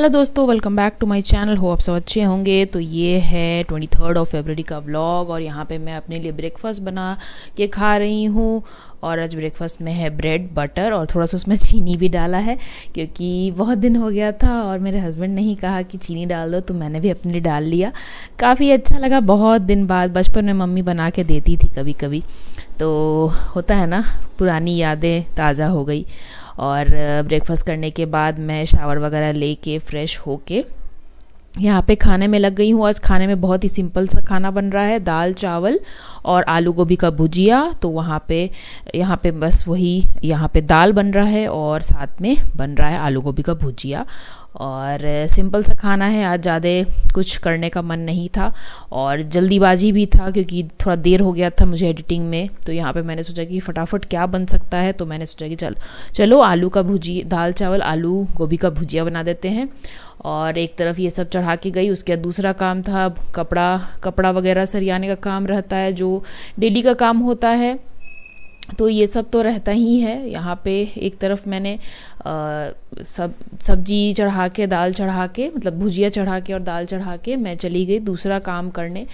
Hello दोस्तों, welcome back to my channel. हो आप सब अच्छे होंगे। तो ये है 23 फरवरी का व्लॉग और यहाँ पे मैं अपने लिए ब्रेकफास्ट बना के खा रही हूँ। और आज ब्रेकफास्ट में है ब्रेड बटर और थोड़ा सा उसमें चीनी भी डाला है, क्योंकि बहुत दिन हो गया था और मेरे हस्बैंड ने ही कहा कि चीनी डाल दो, तो मैंने भी अपने लिए डाल लिया। काफ़ी अच्छा लगा, बहुत दिन बाद। बचपन में मम्मी बना के देती थी कभी कभी, तो होता है ना, पुरानी यादें ताज़ा हो गई। और ब्रेकफास्ट करने के बाद मैं शावर वगैरह लेके फ़्रेश होके यहाँ पे खाने में लग गई हूँ। आज खाने में बहुत ही सिंपल सा खाना बन रहा है, दाल चावल और आलू गोभी का भुजिया। तो यहाँ पे बस वही, यहाँ पे दाल बन रहा है और साथ में बन रहा है आलू गोभी का भुजिया। और सिंपल सा खाना है, आज ज़्यादा कुछ करने का मन नहीं था और जल्दीबाजी भी था क्योंकि थोड़ा देर हो गया था मुझे एडिटिंग में। तो यहाँ पे मैंने सोचा कि फटाफट क्या बन सकता है, तो मैंने सोचा कि चलो आलू का भुजिया, दाल चावल आलू गोभी का भुजिया बना देते हैं। और एक तरफ ये सब चढ़ा के गई, उसके बाद दूसरा काम था कपड़ा वगैरह सरियाने का काम रहता है, जो डेली का काम होता है। तो ये सब तो रहता ही है। यहाँ पे एक तरफ मैंने सब्जी चढ़ा के, दाल चढ़ा के, मतलब भुजिया चढ़ा के और दाल चढ़ा के मैं चली गई दूसरा काम करने।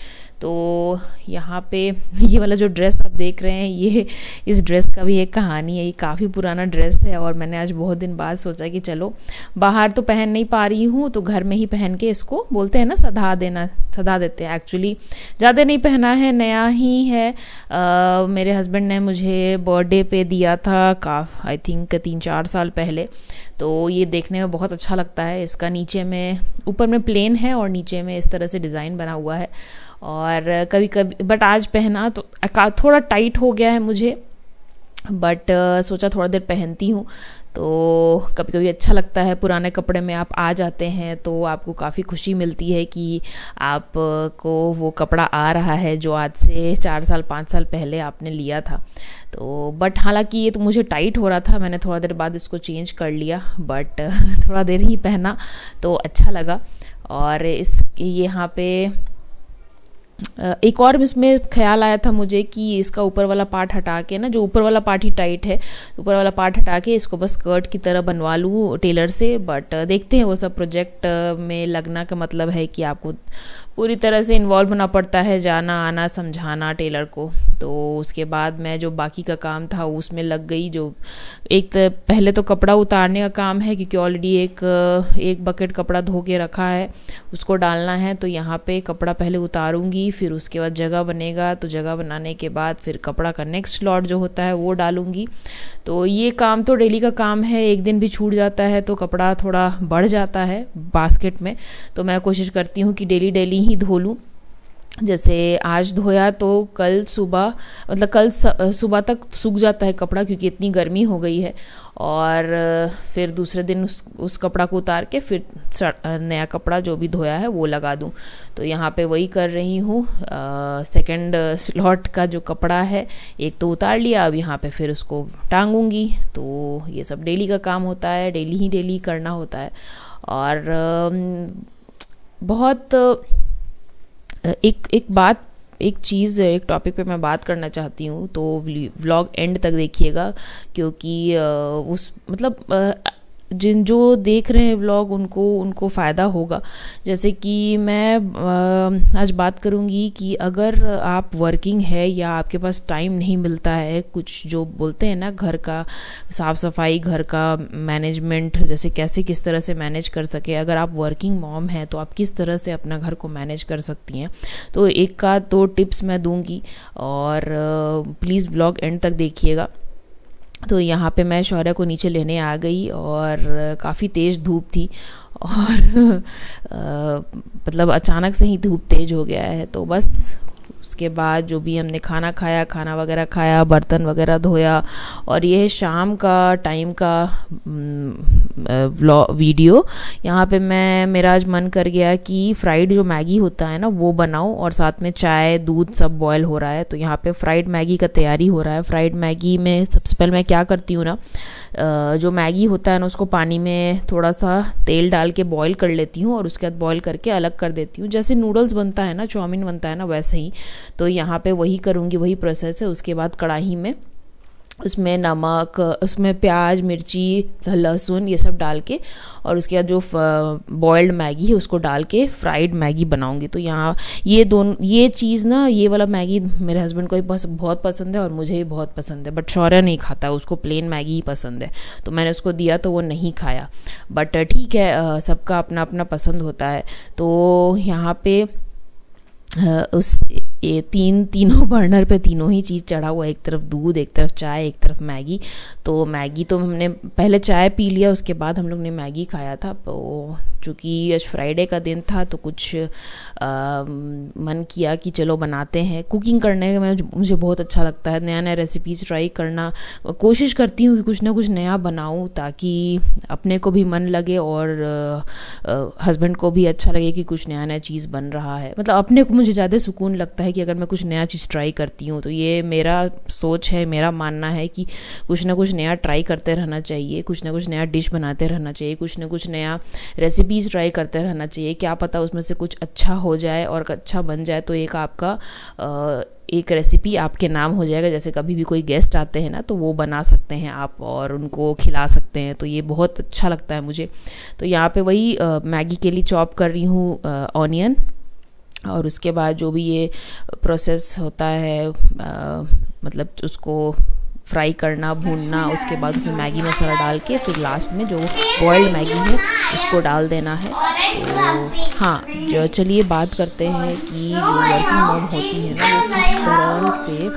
तो यहाँ पे ये वाला जो ड्रेस आप देख रहे हैं, ये इस ड्रेस का भी एक कहानी है। ये काफ़ी पुराना ड्रेस है और मैंने आज बहुत दिन बाद सोचा कि चलो, बाहर तो पहन नहीं पा रही हूँ तो घर में ही पहन के इसको, बोलते हैं ना, सधा देते हैं। एक्चुअली ज़्यादा नहीं पहना है, नया ही है। मेरे हस्बैंड ने मुझे बर्थडे पे दिया था, आई थिंक 3-4 साल पहले। तो ये देखने में बहुत अच्छा लगता है। इसका नीचे में, ऊपर में प्लेन है और नीचे में इस तरह से डिज़ाइन बना हुआ है। और कभी कभी, बट आज पहना तो थोड़ा टाइट हो गया है मुझे, बट सोचा थोड़ा देर पहनती हूँ। तो कभी कभी अच्छा लगता है, पुराने कपड़े में आप आ जाते हैं तो आपको काफ़ी खुशी मिलती है कि आपको वो कपड़ा आ रहा है जो आज से 4-5 साल पहले आपने लिया था। तो बट हालांकि ये तो मुझे टाइट हो रहा था, मैंने थोड़ा देर बाद इसको चेंज कर लिया, बट थोड़ा देर ही पहना तो अच्छा लगा। और यहाँ पे एक और इसमें ख्याल आया था मुझे कि इसका ऊपर वाला पार्ट हटा के ना, जो ऊपर वाला पार्ट ही टाइट है, ऊपर वाला पार्ट हटा के इसको बस स्कर्ट की तरह बनवा लूँ टेलर से। बट देखते हैं, वो सब प्रोजेक्ट में लगना का मतलब है कि आपको पूरी तरह से इन्वॉल्व होना पड़ता है, जाना आना समझाना टेलर को। तो उसके बाद मैं जो बाकी का काम था उसमें लग गई। जो पहले तो कपड़ा उतारने का काम है, क्योंकि ऑलरेडी एक बकेट कपड़ा धो के रखा है, उसको डालना है। तो यहाँ पे कपड़ा पहले उतारूंगी, फिर उसके बाद जगह बनेगा, तो जगह बनाने के बाद फिर कपड़ा का नेक्स्ट लॉट जो होता है वो डालूंगी। तो ये काम तो डेली का काम है, एक दिन भी छूट जाता है तो कपड़ा थोड़ा बढ़ जाता है बास्केट में। तो मैं कोशिश करती हूँ कि डेली ही धो लूँ। जैसे आज धोया तो कल सुबह, मतलब कल सुबह तक सूख जाता है कपड़ा, क्योंकि इतनी गर्मी हो गई है। और फिर दूसरे दिन उस कपड़ा को उतार के फिर नया कपड़ा जो भी धोया है वो लगा दूं। तो यहाँ पे वही कर रही हूँ। सेकंड स्लॉट का जो कपड़ा है, एक तो उतार लिया, अब यहाँ पे फिर उसको टांगूंगी। तो ये सब डेली का काम होता है, डेली करना होता है। और बहुत एक चीज़, एक टॉपिक पे मैं बात करना चाहती हूँ, तो व्लॉग एंड तक देखिएगा, क्योंकि जो देख रहे हैं व्लॉग उनको फ़ायदा होगा। जैसे कि मैं आज बात करूँगी कि अगर आप वर्किंग है या आपके पास टाइम नहीं मिलता है, कुछ जो बोलते हैं ना, घर का साफ़ सफाई, घर का मैनेजमेंट, जैसे कैसे किस तरह से मैनेज कर सके। अगर आप वर्किंग मॉम हैं तो आप किस तरह से अपना घर को मैनेज कर सकती हैं, तो एक का दो टिप्स मैं दूँगी और प्लीज़ व्लॉग एंड तक देखिएगा। तो यहाँ पे मैं शौर्य को नीचे लेने आ गई और काफ़ी तेज़ धूप थी और मतलब अचानक से ही धूप तेज़ हो गया है। तो बस उसके बाद जो भी हमने खाना वगैरह खाया, बर्तन वगैरह धोया। और ये शाम का टाइम का वीडियो। यहाँ पे मेरा आज मन कर गया कि फ्राइड जो मैगी होता है ना वो बनाऊँ, और साथ में चाय दूध सब बॉयल हो रहा है। तो यहाँ पे फ्राइड मैगी का तैयारी हो रहा है। फ्राइड मैगी में सबसे पहले मैं क्या करती हूँ ना, जो मैगी होता है ना उसको पानी में थोड़ा सा तेल डाल के बॉयल कर लेती हूँ और उसके बाद बॉयल करके अलग कर देती हूँ। जैसे नूडल्स बनता है ना, चाउमीन बनता है ना, वैसे ही। तो यहाँ पे वही करूँगी, वही प्रोसेस है। उसके बाद कढ़ाई में उसमें नमक, उसमें प्याज, मिर्ची, लहसुन ये सब डाल के, और उसके बाद जो बॉइल्ड मैगी है उसको डाल के फ्राइड मैगी बनाऊंगी। तो यहाँ ये चीज़ ना, ये वाला मैगी मेरे हस्बैंड को भी बहुत पसंद है और मुझे भी बहुत पसंद है, बट शौर्य नहीं खाता, उसको प्लेन मैगी ही पसंद है। तो मैंने उसको दिया तो वो नहीं खाया, बट ठीक है, सबका अपना अपना पसंद होता है। तो यहाँ पे उस ये तीनों बर्नर पे तीनों ही चीज़ चढ़ा हुआ है, एक तरफ दूध, एक तरफ चाय, एक तरफ मैगी। तो मैगी तो हमने पहले चाय पी लिया, उसके बाद हम लोग ने मैगी खाया था। तो चूँकि आज फ्राइडे का दिन था तो कुछ मन किया कि चलो बनाते हैं। कुकिंग करने में मुझे बहुत अच्छा लगता है, नया नया रेसिपीज़ ट्राई करना। कोशिश करती हूँ कि कुछ ना कुछ नया बनाऊँ ताकि अपने को भी मन लगे और हस्बैंड को भी अच्छा लगे कि कुछ नया नया चीज़ बन रहा है। मतलब अपने को मुझे ज़्यादा सुकून लगता है कि अगर मैं कुछ नया चीज़ ट्राई करती हूँ। तो ये मेरा सोच है, मेरा मानना है कि कुछ ना कुछ नया ट्राई करते रहना चाहिए, कुछ ना कुछ नया डिश बनाते रहना चाहिए, कुछ ना कुछ नया रेसिपीज़ ट्राई करते रहना चाहिए। क्या पता उसमें से कुछ अच्छा हो जाए, और अच्छा बन जाए तो एक आपका एक रेसिपी आपके नाम हो जाएगा। जैसे कभी भी कोई गेस्ट आते हैं ना, तो वो बना सकते हैं आप और उनको खिला सकते हैं। तो ये बहुत अच्छा लगता है मुझे। तो यहाँ पे वही मैगी के लिए चॉप कर रही हूँ ऑनियन, और उसके बाद जो भी ये प्रोसेस होता है, मतलब उसको फ्राई करना, भूनना, उसके बाद उसमें मैगी मसाला डाल के फिर लास्ट में जो बॉइल्ड मैगी है उसको डाल देना है। तो हाँ, जो चलिए बात करते हैं कि जो वर्किंग मॉम होती है ना, वो किस तरह से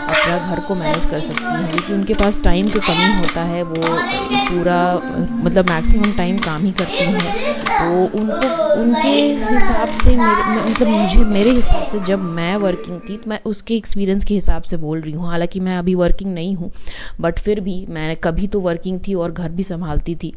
अपना घर को मैनेज कर सकती है, क्योंकि उनके पास टाइम की कमी होता है। वो पूरा मतलब मैक्सिमम टाइम काम ही करती हैं। तो उनको उनके हिसाब से मेरे हिसाब से जब मैं वर्किंग थी तो मैं उसके एक्सपीरियंस के हिसाब से बोल रही हूँ। हालांकि मैं अभी वर्किंग नहीं हूँ, बट फिर भी मैं कभी तो वर्किंग थी और घर भी संभालती थी।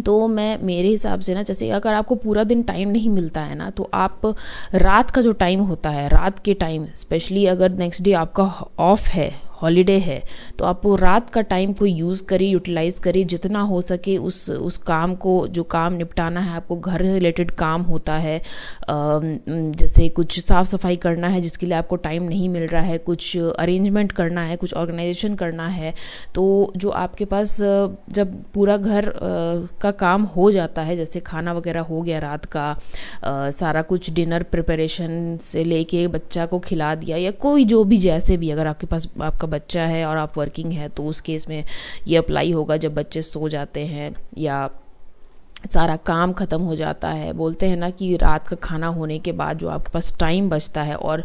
तो मेरे हिसाब से ना, जैसे अगर आपको पूरा दिन टाइम नहीं मिलता है ना, तो आप रात का जो टाइम होता है, रात के टाइम स्पेशली अगर नेक्स्ट डे आपका ऑफ है, हॉलीडे है, तो आप वो रात का टाइम को यूज़ करिए, यूटिलाइज़ करिए जितना हो सके उस काम को, जो काम निपटाना है आपको, घर रिलेटेड काम होता है, जैसे कुछ साफ़ सफाई करना है जिसके लिए आपको टाइम नहीं मिल रहा है, कुछ अरेंजमेंट करना है, कुछ ऑर्गेनाइजेशन करना है। तो जो आपके पास जब पूरा घर का काम हो जाता है, जैसे खाना वगैरह हो गया रात का, सारा कुछ डिनर प्रिपरेशन से लेके बच्चा को खिला दिया, या कोई जो भी जैसे भी, अगर आपके पास आपका बच्चा है और आप वर्किंग है तो उस केस में ये अप्लाई होगा जब बच्चे सो जाते हैं या सारा काम ख़त्म हो जाता है। बोलते हैं ना कि रात का खाना होने के बाद जो आपके पास टाइम बचता है, और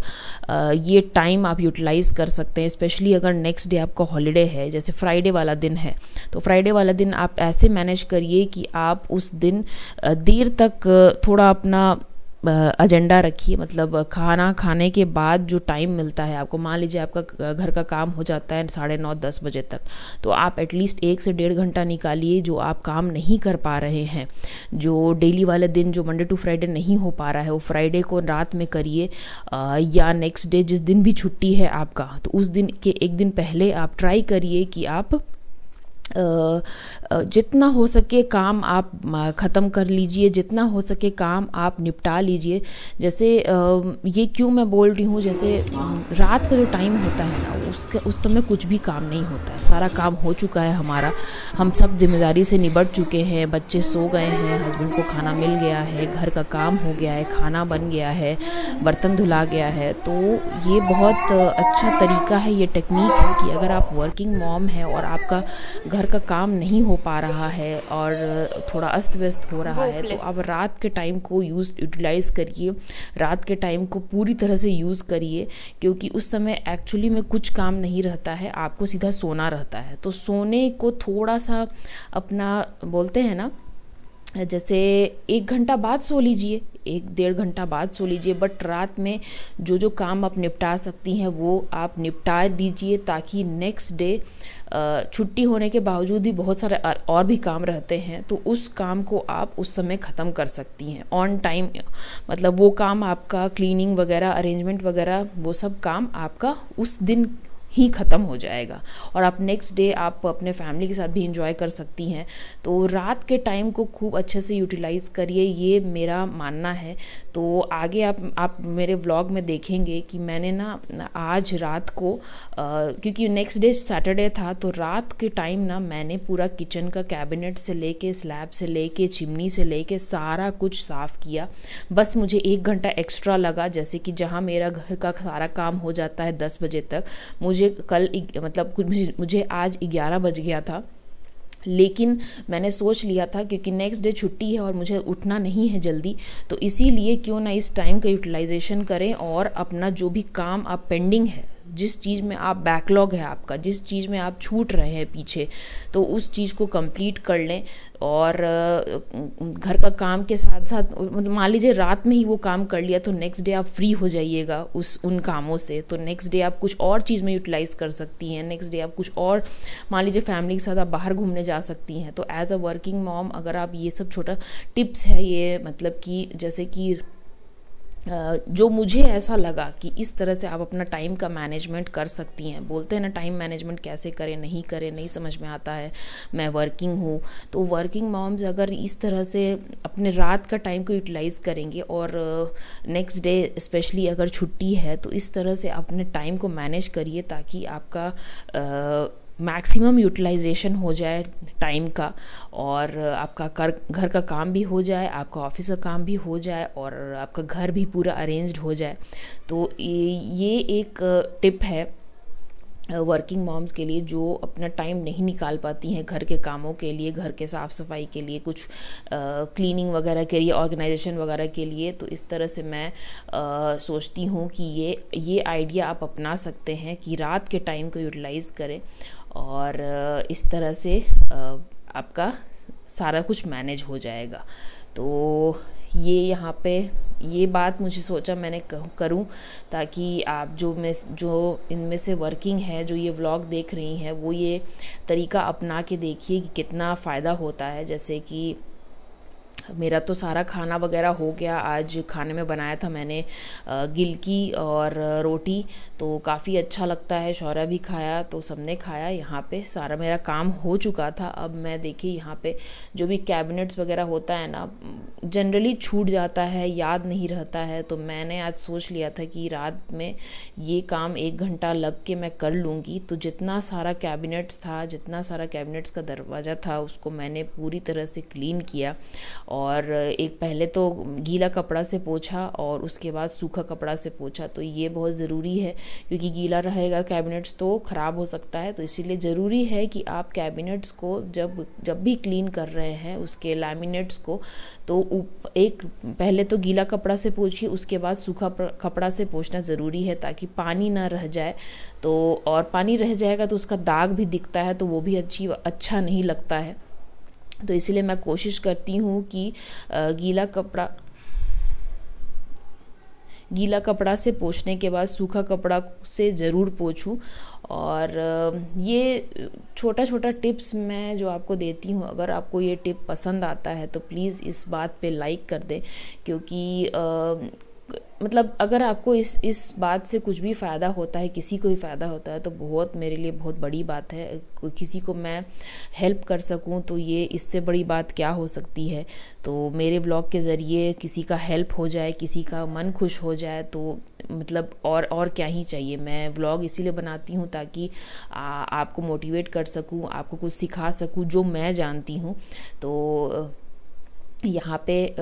ये टाइम आप यूटिलाइज़ कर सकते हैं, स्पेशली अगर नेक्स्ट डे आपका हॉलीडे है, जैसे फ्राइडे वाला दिन है। तो फ्राइडे वाला दिन आप ऐसे मैनेज करिए कि आप उस दिन देर तक थोड़ा अपना एजेंडा रखिए। मतलब खाना खाने के बाद जो टाइम मिलता है आपको, मान लीजिए आपका घर का काम हो जाता है 9:30-10 बजे तक, तो आप एटलीस्ट 1 से 1.5 घंटा निकालिए जो आप काम नहीं कर पा रहे हैं, जो डेली वाले दिन, जो मंडे टू फ्राइडे नहीं हो पा रहा है, वो फ्राइडे को रात में करिए, या नेक्स्ट डे जिस दिन भी छुट्टी है आपका, तो उस दिन के एक दिन पहले आप ट्राई करिए कि आप जितना हो सके काम आप ख़त्म कर लीजिए, जितना हो सके काम आप निपटा लीजिए। जैसे ये क्यों मैं बोल रही हूँ, जैसे रात का जो टाइम होता है ना, उस समय कुछ भी काम नहीं होता है, सारा काम हो चुका है हमारा, हम सब जिम्मेदारी से निपट चुके हैं, बच्चे सो गए हैं, हस्बैंड को खाना मिल गया है, घर का काम हो गया है, खाना बन गया है, बर्तन धुला गया है। तो ये बहुत अच्छा तरीका है, ये टेक्निक है कि अगर आप वर्किंग मॉम है और आपका घर का काम नहीं हो पा रहा है और थोड़ा अस्त व्यस्त हो रहा है, तो आप रात के टाइम को यूटिलाइज़ करिए, रात के टाइम को पूरी तरह से यूज़ करिए, क्योंकि उस समय एक्चुअली में कुछ काम नहीं रहता है, आपको सीधा सोना रहता है। तो सोने को थोड़ा सा अपना, बोलते हैं ना, जैसे 1 घंटा बाद सो लीजिए, 1-1.5 घंटा बाद सो लीजिए, बट रात में जो काम आप निपटा सकती हैं वो आप निपटा दीजिए, ताकि नेक्स्ट डे छुट्टी होने के बावजूद भी बहुत सारे और भी काम रहते हैं, तो उस काम को आप उस समय ख़त्म कर सकती हैं ऑन टाइम। मतलब वो काम आपका क्लीनिंग वगैरह, अरेंजमेंट वगैरह, वो सब काम आपका उस दिन ही ख़त्म हो जाएगा और आप नेक्स्ट डे आप अपने फैमिली के साथ भी इंजॉय कर सकती हैं। तो रात के टाइम को खूब अच्छे से यूटिलाइज़ करिए, ये मेरा मानना है। तो आगे आप मेरे व्लॉग में देखेंगे कि मैंने ना आज रात को क्योंकि नेक्स्ट डे सैटरडे था, तो रात के टाइम ना मैंने पूरा किचन का कैबिनेट से लेके स्लैब से लेके चिमनी से लेके सारा कुछ साफ़ किया। बस मुझे 1 घंटा एक्स्ट्रा लगा, जैसे कि जहाँ मेरा घर का सारा काम हो जाता है 10 बजे तक, मुझे आज 11 बज गया था। लेकिन मैंने सोच लिया था क्योंकि नेक्स्ट डे छुट्टी है और मुझे उठना नहीं है जल्दी, तो इसीलिए क्यों ना इस टाइम का यूटिलाइजेशन करें और अपना जो भी काम आप पेंडिंग है, जिस चीज़ में आप बैकलॉग है आपका, जिस चीज़ में आप छूट रहे हैं पीछे, तो उस चीज़ को कंप्लीट कर लें। और घर का काम के साथ साथ मान लीजिए रात में ही वो काम कर लिया तो नेक्स्ट डे आप फ्री हो जाइएगा उन कामों से, तो नेक्स्ट डे आप कुछ और चीज़ में यूटिलाइज़ कर सकती हैं। नेक्स्ट डे आप कुछ और, मान लीजिए फैमिली के साथ आप बाहर घूमने जा सकती हैं। तो एज अ वर्किंग मॉम अगर आप ये सब छोटा टिप्स है ये, मतलब कि जैसे कि जो मुझे ऐसा लगा कि इस तरह से आप अपना टाइम का मैनेजमेंट कर सकती हैं। बोलते हैं ना टाइम मैनेजमेंट कैसे करें, नहीं समझ में आता है। मैं वर्किंग हूँ, तो वर्किंग मॉम्स अगर इस तरह से अपने रात का टाइम को यूटिलाइज़ करेंगे और नेक्स्ट डे स्पेशली अगर छुट्टी है, तो इस तरह से अपने टाइम को मैनेज करिए ताकि आपका मैक्सिमम यूटिलाइजेशन हो जाए टाइम का, और आपका घर का काम भी हो जाए, आपका ऑफिस का काम भी हो जाए, और आपका घर भी पूरा अरेंज्ड हो जाए। तो ये एक टिप है वर्किंग मॉम्स के लिए जो अपना टाइम नहीं निकाल पाती हैं घर के कामों के लिए, घर के साफ़ सफाई के लिए, कुछ क्लीनिंग वगैरह के लिए, ऑर्गेनाइजेशन वगैरह के लिए। तो इस तरह से मैं सोचती हूँ कि ये आइडिया आप अपना सकते हैं कि रात के टाइम को यूटिलाइज़ करें और इस तरह से आपका सारा कुछ मैनेज हो जाएगा। तो ये यहाँ पे ये बात मुझे सोचा मैंने करूँ ताकि आप जो इनमें से वर्किंग है, जो ये व्लॉग देख रही हैं, वो ये तरीका अपना के देखिए कि कितना फ़ायदा होता है। जैसे कि मेरा तो सारा खाना वगैरह हो गया। आज खाने में बनाया था मैंने गिलकी और रोटी, तो काफ़ी अच्छा लगता है। शौर्य भी खाया, तो सबने खाया। यहाँ पे सारा मेरा काम हो चुका था। अब मैं देखिए यहाँ पे जो भी कैबिनेट्स वगैरह होता है ना, जनरली छूट जाता है, याद नहीं रहता है। तो मैंने आज सोच लिया था कि रात में ये काम 1 घंटा लग के मैं कर लूँगी। तो जितना सारा कैबिनेट्स का दरवाज़ा था उसको मैंने पूरी तरह से क्लीन किया, और एक पहले तो गीला कपड़ा से पोंछा और उसके बाद सूखा कपड़ा से पोंछा। तो ये बहुत ज़रूरी है क्योंकि गीला रहेगा कैबिनेट्स तो ख़राब हो सकता है। तो इसीलिए ज़रूरी है कि आप कैबिनेट्स को जब भी क्लीन कर रहे हैं, उसके लैमिनेट्स को, तो एक पहले तो गीला कपड़ा से पोंछिए, उसके बाद सूखा कपड़ा से पोंछना ज़रूरी है ताकि पानी ना रह जाए। तो और पानी रह जाएगा तो उसका दाग भी दिखता है, तो वो भी अच्छा नहीं लगता है। तो इसीलिए मैं कोशिश करती हूँ कि गीला कपड़ा से पोंछने के बाद सूखा कपड़ा से ज़रूर पोंछूं। और ये छोटा टिप्स मैं जो आपको देती हूँ, अगर आपको ये टिप पसंद आता है तो प्लीज़ इस बात पे लाइक कर दें, क्योंकि मतलब अगर आपको इस बात से कुछ भी फ़ायदा होता है, किसी को भी फ़ायदा होता है, तो बहुत मेरे लिए बहुत बड़ी बात है। किसी को मैं हेल्प कर सकूं तो ये इससे बड़ी बात क्या हो सकती है। तो मेरे ब्लॉग के ज़रिए किसी का हेल्प हो जाए, किसी का मन खुश हो जाए, तो मतलब और क्या ही चाहिए। मैं ब्लॉग इसीलिए बनाती हूँ ताकि आपको मोटिवेट कर सकूँ, आपको कुछ सिखा सकूँ जो मैं जानती हूँ। तो यहाँ पे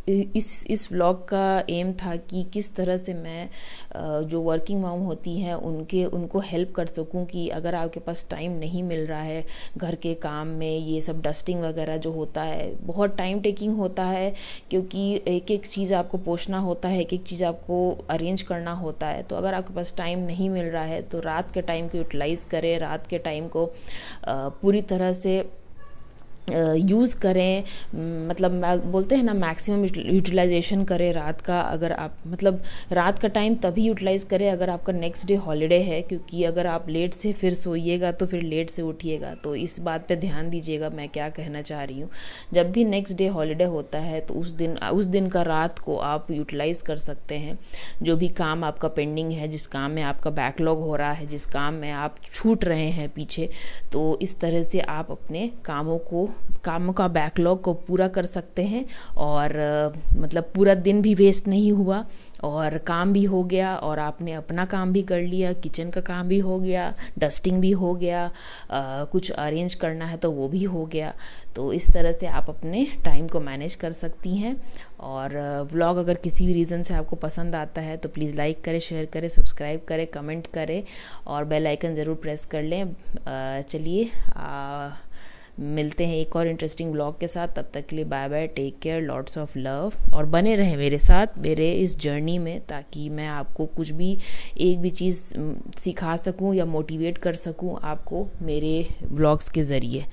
इस व्लॉग का एम था कि किस तरह से मैं जो वर्किंग मॉम होती हैं उनको हेल्प कर सकूं कि अगर आपके पास टाइम नहीं मिल रहा है घर के काम में, ये सब डस्टिंग वगैरह जो होता है बहुत टाइम टेकिंग होता है, क्योंकि एक चीज़ आपको पोंछना होता है, एक चीज़ आपको अरेंज करना होता है। तो अगर आपके पास टाइम नहीं मिल रहा है तो रात के टाइम को यूटिलाइज़ करें, रात के टाइम को पूरी तरह से यूज़ करें, मतलब बोलते हैं ना मैक्सिमम यूटिलाइजेशन करें रात का। अगर आप मतलब रात का टाइम तभी यूटिलाइज़ करें अगर आपका नेक्स्ट डे हॉलिडे है, क्योंकि अगर आप लेट से फिर सोइएगा तो फिर लेट से उठिएगा। तो इस बात पे ध्यान दीजिएगा मैं क्या कहना चाह रही हूँ। जब भी नेक्स्ट डे हॉलिडे होता है तो उस दिन का रात को आप यूटिलाइज़ कर सकते हैं। जो भी काम आपका पेंडिंग है, जिस काम में आपका बैकलॉग हो रहा है, जिस काम में आप छूट रहे हैं पीछे, तो इस तरह से आप अपने कामों का बैकलॉग को पूरा कर सकते हैं। और मतलब पूरा दिन भी वेस्ट नहीं हुआ और काम भी हो गया और आपने अपना काम भी कर लिया, किचन का काम भी हो गया, डस्टिंग भी हो गया, कुछ अरेंज करना है तो वो भी हो गया। तो इस तरह से आप अपने टाइम को मैनेज कर सकती हैं। और व्लॉग अगर किसी भी रीज़न से आपको पसंद आता है तो प्लीज़ लाइक करें, शेयर करें, सब्सक्राइब करें, कमेंट करें और बेल आइकन ज़रूर प्रेस कर लें। चलिए मिलते हैं एक और इंटरेस्टिंग व्लॉग के साथ। तब तक के लिए bye bye, take care, lots of love. और बने रहें मेरे साथ मेरे इस जर्नी में, ताकि मैं आपको कुछ भी एक भी चीज़ सिखा सकूं या मोटिवेट कर सकूं आपको मेरे व्लॉग्स के ज़रिए।